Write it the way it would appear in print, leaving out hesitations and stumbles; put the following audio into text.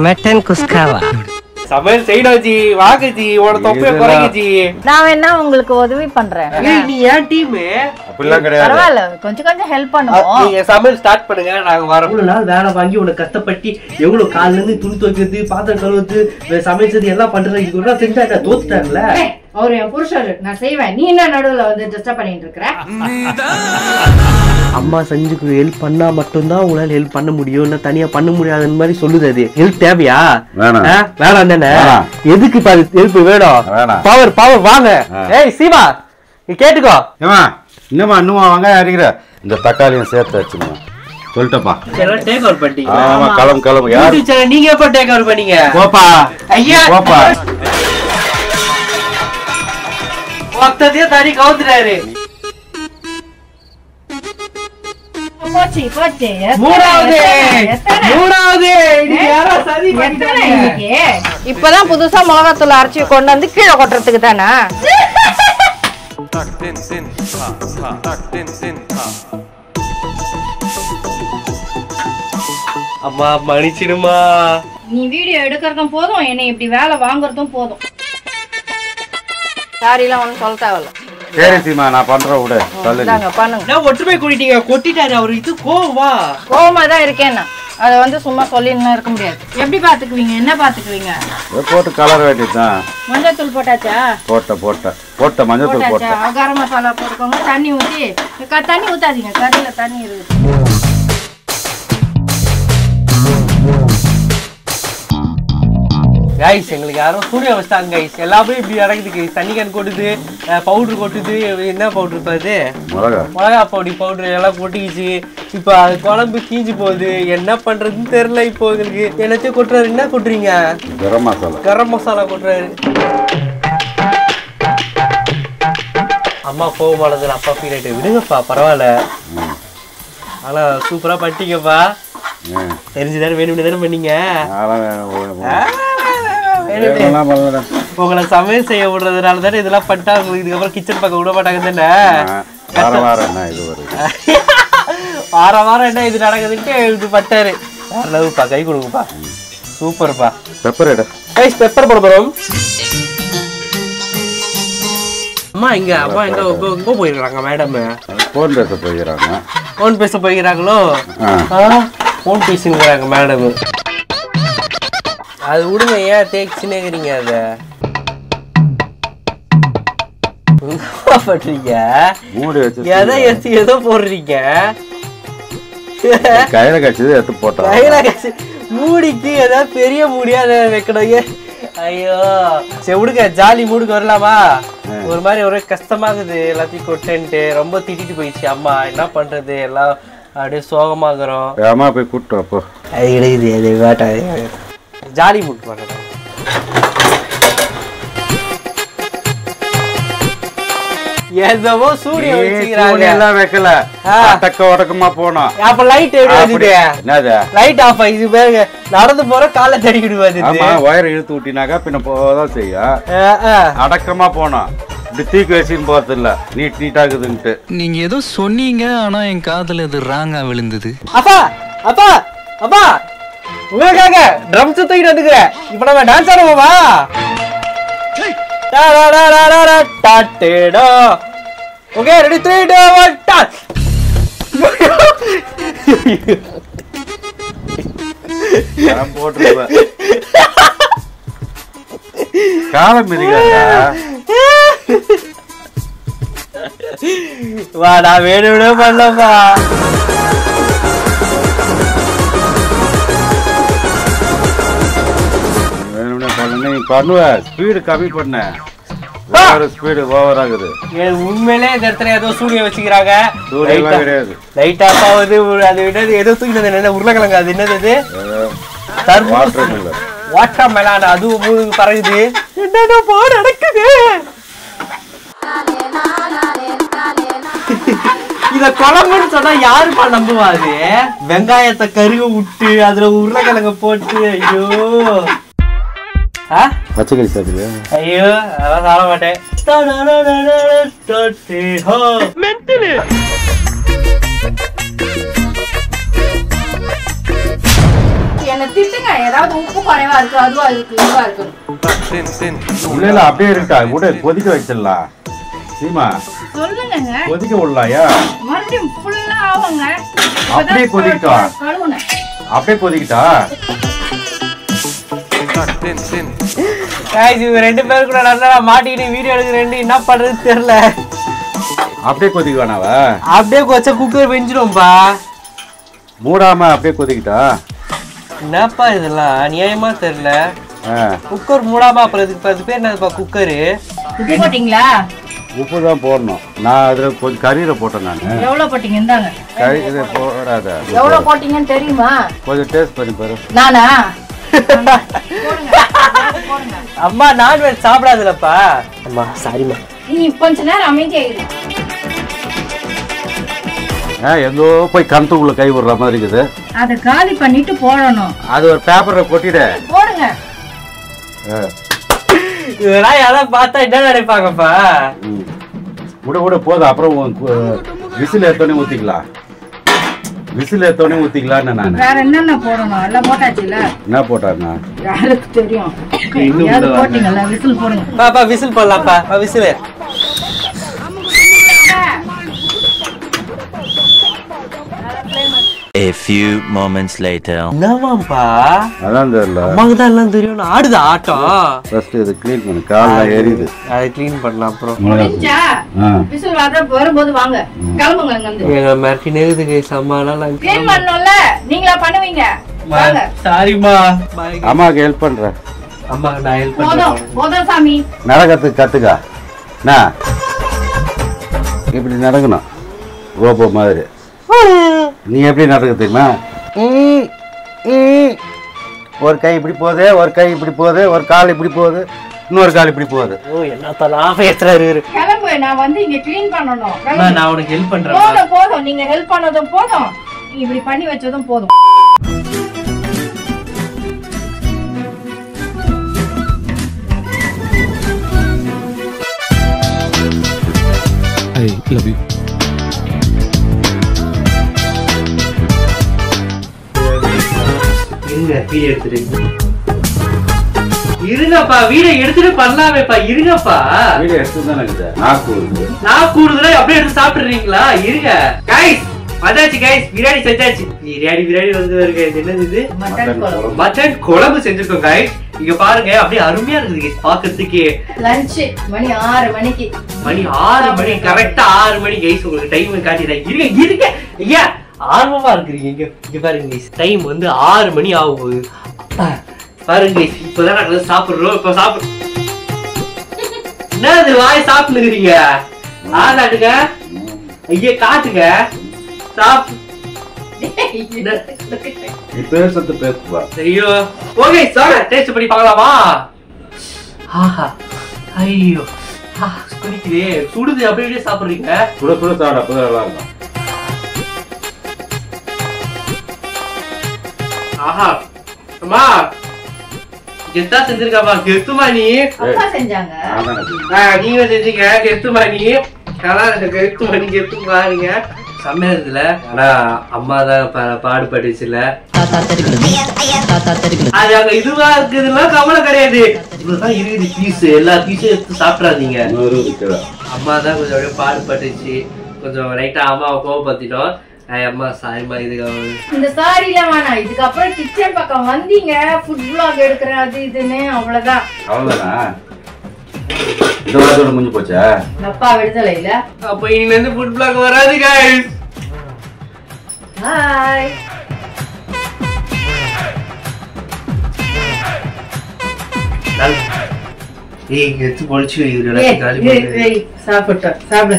Mutton குஸ்காவா சமையல் செய்யணும் G. வாங்க ஜி, உன தொப்பைய குறைங்க ஜி. நான் வேணா உங்களுக்கு உதவி பண்றேன். நீ ஏன் டீம் அப்படிலாம் கிடையாது. பரவாயில்ல, கொஞ்சம் கொஞ்சம் ஹெல்ப் பண்ணுவோம். நீங்க சமையல் ஸ்டார்ட் பண்ணுங்க, நாங்க வரோம். இவ்வளவு நாள் வேலை வாங்கி உனக்கு கஷ்டப்பட்டு எவ்வளவு கால்ல இருந்து துணி துவைக்கிறது, பாத்திரம் கழுவுறது, சமைச்சது எல்லாம் பண்றது. இது கூட செஞ்சா தோத்துட்டாங்கல்ல. அவரு என் புருஷர், நான் செய்வேன். நீ என்ன நடுவுல வந்து டிஸ்டர்ப் பண்ணிட்டு இருக்கற? அம்மா செஞ்சு ஹெல்ப் பண்ணா மட்டும்தான் உங்களால ஹெல்ப் பண்ண முடியும், இல்ல தனியா பண்ண முடியாதுன்னு மாதிரி சொல்லுது. அது ஹெல்ப் தேவையா? வேணாம் தானே. எதுக்கு ஹெல்ப் வேணும்? பவர் பவர் வாங்க. ஏய் சீமா, நீ கேட்டுக்கோ. இன்னுமா இன்னுமா வாங்க அடிக்கிற இந்த தக்காளியும் சேர்த்து வச்சுமா சொல்லிட்டப்பா. எல்லாம் டேக் ஓவர் பண்ணிட்டீங்க. ஆமா, கிளம்பு யாரு நீங்க எப்ப டேக் ஓவர் பண்ணீங்க? போப்பா ஐயா போப்பா. மொத்தத்தையும் தனி கவுத்துறாரு. இப்பதான் புதுசா மிளகாத்தூள் அரைச்சி கொண்டு வந்து கீழே கொட்டுறதுக்கு தானே. அம்மா மன்னிச்சிடுமா. நீ வீடியோ எடுக்கிறதும் போதும், என்னை இப்படி வேலை வாங்குறதும் போதும். சாரிலாம் ஒன்னும் சொல்ல தேவையில்ல. சரி சீமா, நான் பண்றேன் விட சொல்லுங்க. பண்ணுங்க. ஒற்றுமை கூட்டிட்டீங்க, கொட்டிட்டாரு அவரு. இது கோவமா? கோவமா தான் இருக்கேன். அதை வந்து சும்மா சொல்லின்னு இருக்க முடியாது. எப்படி பாத்துக்குவீங்க? என்ன பாத்துக்குவீங்க? போட்டு கலர் வேண்டியதுதான். மஞ்சள் தூள் போட்டாச்சா? போட்ட மஞ்சள் தூள் போட்டா. கரம் மசாலா போட்டுக்கோங்க. தண்ணி ஊத்தி, தண்ணி ஊத்தாதீங்க, கறியில தண்ணி இருக்கு. கைஸ், எங்களுக்கு யாரும் சூரிய வச்சிட்டாங்க கைஸ். எல்லாமே இப்படி நடக்குது கைஸ். தண்ணி கேன் கொட்டுது, பவுடர் கொட்டுது. என்ன பவுடர் இப்போ? அது மிளகா பவுடர் எல்லாம் கொட்டிக்கிச்சு. இப்போ அது குழம்பு கீஞ்சி போகுது. என்ன பண்றதுன்னு தெரியல. இப்போ எங்களுக்கு என்னத்தையும் கொட்டுறாரு. என்ன கொட்டுறீங்க? கரம் மசாலா கொட்டுறாரு. அம்மா கோவமானது அப்பா பீரியட் விடுங்கப்பா, பரவாயில்ல. ஆனா சூப்பரா பண்ணிட்டீங்கப்பா. தெரிஞ்சுதானே வேணும் தானே பண்ணீங்க. உங்களை சமையல் செய்ய விடுறதுனால தானே இதெல்லாம் பண்ணிட்டா. உங்களுக்கு இதுக்கப்புறம் கிச்சன் பக்கம் விட மாட்டாங்க தானே. வாரம் என்ன இது நடக்குதுன்ட்டு இது பட்டாரு. அளவுப்பா, கை கொடுங்கப்பா. சூப்பர்ப்பா. பெப்பர் போட போறோம். அம்மா எங்க போயிருக்காங்க மேடம்? போன் பேச போயிருக்காங்க. போன் பேச போயிருக்காங்களோ? Phone பேசினுங்கிறாங்க madam. அது விடுங்க, ஏன் தேய்ச்சினே இருக்கிறீங்க? அதை பண்றீங்க, ஏதோ போடுறீங்க. கையில கட்சி எடுத்து போட்டா கையில கட்சி மூடிக்கு ஏதாவது பெரிய மூடியா வைக்கணும். ஐயோ சரி விடுங்க, ஜாலி மூடுக்கு வரலாமா? ஒரு மாதிரி ஒரே கஷ்டமாகுது. எல்லாத்தையும் கொட்டன்ட்டு ரொம்ப திட்டிட்டு போயிடுச்சு அம்மா. என்ன பண்றது, எல்லாம் அப்படியே சோகமாகறோம். அம்மா போய் கூப்பிட்டு அப்போ அது கிடைக்குது. அது வேட்டா ஜாலி மூட்டு பண்ண ஏதோ சூரிய எல்லாம் வைக்கல. உடக்கமா போனோம். அப்ப லைட் லைட் ஆஃப் ஆயிடுச்சு பாருங்க. நடந்து போற காலை தடிக்கிடுவாது. வயர் இழுத்து விட்டினாக்கா பின்ன போதான் செய்யும். அடக்கமா போனோம். இப்படி தூக்கி வச்சுன்னு போறது இல்ல, நீட்டாக்குதுன்ட்டு. நீங்க ஏதோ சொன்னீங்க, ஆனா என் காதுல இது ராங்கா விழுந்தது. அப்பா அப்பா அப்பா, உங்களுக்காக ட்ரம்ஸ் தூக்கிட்டு வந்துக்கிறேன். இப்ப நம்ம டான்ஸ் ஆடுவோமா? Okay, ready 3 2 1 dance. நான் போட்டுருவேன். காலம் மிதிக்காதா? வாடா, வேணும்னே பண்ணப்பா. பண்ணுவ ஸ்பீடு கம்மி பண்ண, ஸ்பீடு ஓவர் ஆகுது. உண்மையிலே இந்த இடத்துல ஏதோ சூரிய வச்சுக்கிறாங்க. கிடையாது, லைட் ஆஃப் ஆகுது. அது என்னது, ஏதோ தூக்கி என்ன உருளைக்கிழங்கு, அது என்னது? வாட்டர் மெலான், அது பறகுது. என்னடா நடக்குது? இத குழம்புன்னு சொன்னா யாருப்பா நம்புவாது? வெங்காயத்தை கருக விட்டு அதுல உருளைக்கிழங்க போட்டு, ஐயோ பச்சைக்கறி சாப்பிடுறியா? ஐயோ அதெல்லாம் சாப்பிட மாட்டேன். என்ன திட்டுங்க, ஏதாவது உப்பு குறைவா இருக்கு, அதுவா இருக்கு, இதுவா இருக்கு. இல்ல அப்படியே இருக்கா கூட கொதிக்க வச்சிடலாம். சீமா சொல்லுங்க, கொதிக்க விடலாயா? மறுபடியும் ஃபுல்லா ஆவுங்க. அப்படியே கொதிக்கிட்டா? கழுவுன அப்படியே கொதிக்கிட்டா? இவங்க 2 பேரும் கூட நல்லா மாட்டிக்கிட்டு வீடியோ எடுக்கிறேன், என்ன பண்றது தெரியல. அப்படியே கொதிக்க வேணாவா? அப்படியே கொச்ச குக்கர் வெஞ்சிடும்பா. மூடாம அப்படியே கொதிக்கிட்டா? என்னப்பா இதெல்லாம் அநியாயமா தெரியல. குக்கர் மூடாம அப்புறம் இதுக்கு 10 பேர் என்னப்பா குக்கரு? உப்பு போட்டீங்களா? உப்பு தான் போடணும். நான் அதுல கொஞ்சம் கறியில போட்டேன். நான் எவ்வளவு போட்டீங்க? இந்தாங்க. கறி போடாத. எவ்வளவு போட்டீங்கன்னு தெரியுமா? கொஞ்சம் டேஸ்ட் பண்ணி பாரு. நானா? அம்மா நான்வெஜ் சாப்பிடாதுலப்பா. அம்மா சாரிம்மா. நீ கொஞ்ச நேரம் அமைதியா இரு. எங்கோ போய் கணத்துக்குள்ள கை விடுற மாதிரி இருக்குது. அதை காலி பண்ணிட்டு போடணும். அது ஒரு பேப்பரை கொட்டிட போடுங்க. இதெல்லாம் யாராவது பார்த்தா என்ன நினைப்பாங்கப்பா? விட போதும். அப்புறம் விசில் ஏத்தோடனே ஊத்திக்கலாம். விசில் ஏத்தோடனே ஊத்திக்கலான்னு நான். வேற என்னென்ன போடணும்? எல்லாம் போட்டாச்சுல. என்ன போட்டாங்க யாருக்கு தெரியும்? போட்டீங்கல்ல, விசில் போடுங்க. பாப்பா விசில் போடலாம்ப்பா. Whistle. A few moments later. என்னவாம்பா? அதான் தெரியல. அம்மாக்கு தான் எல்லாம் தெரியும். ஆடுதா ஆட்டம்? ஃபர்ஸ்ட் இது க்ளீன் பண்ணு. கால்லாம் ஏறிது. அதை க்ளீன் பண்ணலாம் அப்புறம். முடிஞ்சா விசில் வரும்போது வாங்க. கிளம்புங்க அங்க இருந்து. எங்க மிரட்டி நேகுதுக்கு சம்மாலாம் க்ளீன் பண்ணனும்ல, நீங்களா பண்ணுவீங்க. வாங்க. சாரிமா. அம்மாக்கு ஹெல்ப் பண்றேன். அம்மா நான் ஹெல்ப் பண்றேன். போதும் சாமி. நடக்கிறதுக்கு கத்துக்கா. நான் இப்படி நடக்கணும் ரோபோ மாதிரி. நீ எப்படி நடக்க தெரியுமா? ஒரு கை இப்படி போகுது, ஒரு கை இப்படி போகுது, ஒரு கால் இப்படி போகுது, இன்னொரு கால் இப்படி போகுது. ஓ என்னத்தலாம் பேசுறாரு. கிளம்பு, நான் வந்து இங்க க்ளீன் பண்ணனும். நான் உனக்கு ஹெல்ப் பண்றேன். போதும் நீங்க ஹெல்ப் பண்ணதும் போதும், இப்படி பண்ணி வச்சதும் போதும். I love you. இருங்கப்பா, வீடியோ எடுத்துட்டு பண்ணலாமேப்பா. இருங்கப்பா, வீடியோ எடுத்து தான் இருக்குது. நான் கூடுதலா அப்படியே எடுத்து சாப்பிடுறீங்களா? இருங்க கைஸ், வந்தாச்சு கைஸ். பிரியாணி செஞ்சாச்சு. பிரியாணி வந்து வருங்க. இது என்னது? மட்டன் குழம்பு செஞ்சிருக்கோம் கைஸ். இங்க பாருங்க, அப்படியே அருமையா இருக்குது கைஸ் பாக்குறதுக்கு. லஞ்ச் மணி 6 மணிக்கு. மணி 6 மணி, கரெக்டா 6 மணி கைஸ். உங்களுக்கு டைம் காட்டிடுறேன். இருங்க ஐயா, ஆர்வமா இருக்கிறீங்க. இங்க பாருங்க கைஸ், டைம் வந்து 6 மணி ஆகும் போது. பாருங்க கைஸ், இப்பதான் நாங்க சாப்பிடுறோம். இப்ப சாப்பிடு. என்னது வாய் சாப்பிடுறீங்க? ஆளாட்டுங்க ஐயா, காட்டுங்க. ஐயோ ஓகே சார், டேஸ்ட் பண்ணி பார்க்கலாமா? ஆஹா, ஐயோ குடிக்குதே, சுடுது. அப்படியே சாப்பிடுறீங்க. சுட சுட சாப்பிட அப்பதான் நல்லா இருக்கும். ஆஹா, அம்மா கெத்தா செஞ்சிருக்காமா. கெத்துமா நீ? அப்பா செஞ்சாங்க. நீங்க செஞ்சீங்க. கெத்துமா நீ? கெத்துமா நீ? கெத்து பாருங்க. செம்மையா இருக்குல்ல. ஆனா அம்மா தான் பாடுபட்டுச்சுல. அது அங்க இதுவா இருக்குதுலாம் கவலை கிடையாது. இவ்வளவுதான் இருக்குது பீஸ். எல்லா பீஸும் எடுத்து சாப்பிடாதீங்க. அம்மா தான் கொஞ்சம் அப்படியே பாடுபட்டுச்சு. கொஞ்சம் லைட்டா அம்மாவை கோவப்படுத்திட்டோம். அம்மா சாரிமா. இந்த சாரில வேணாம். இதுக்கப்புறம் கிச்சன் பக்கம் வந்தீங்க, ஃபுட் vlog எடுக்கிற அது இதுன்னு அவ்வளவுதான். அவ்வளவுதானா? இந்த வாரத்தோட முடிஞ்சு போச்சா? அப்பா விடுதலை இல்ல. அப்ப இனில இருந்து ஃபுட் vlog வராது गाइस. ஹாய். ஏய், எடுத்து பொளிச்சு இவரே காலி பண்ணு. சாப்பிடு.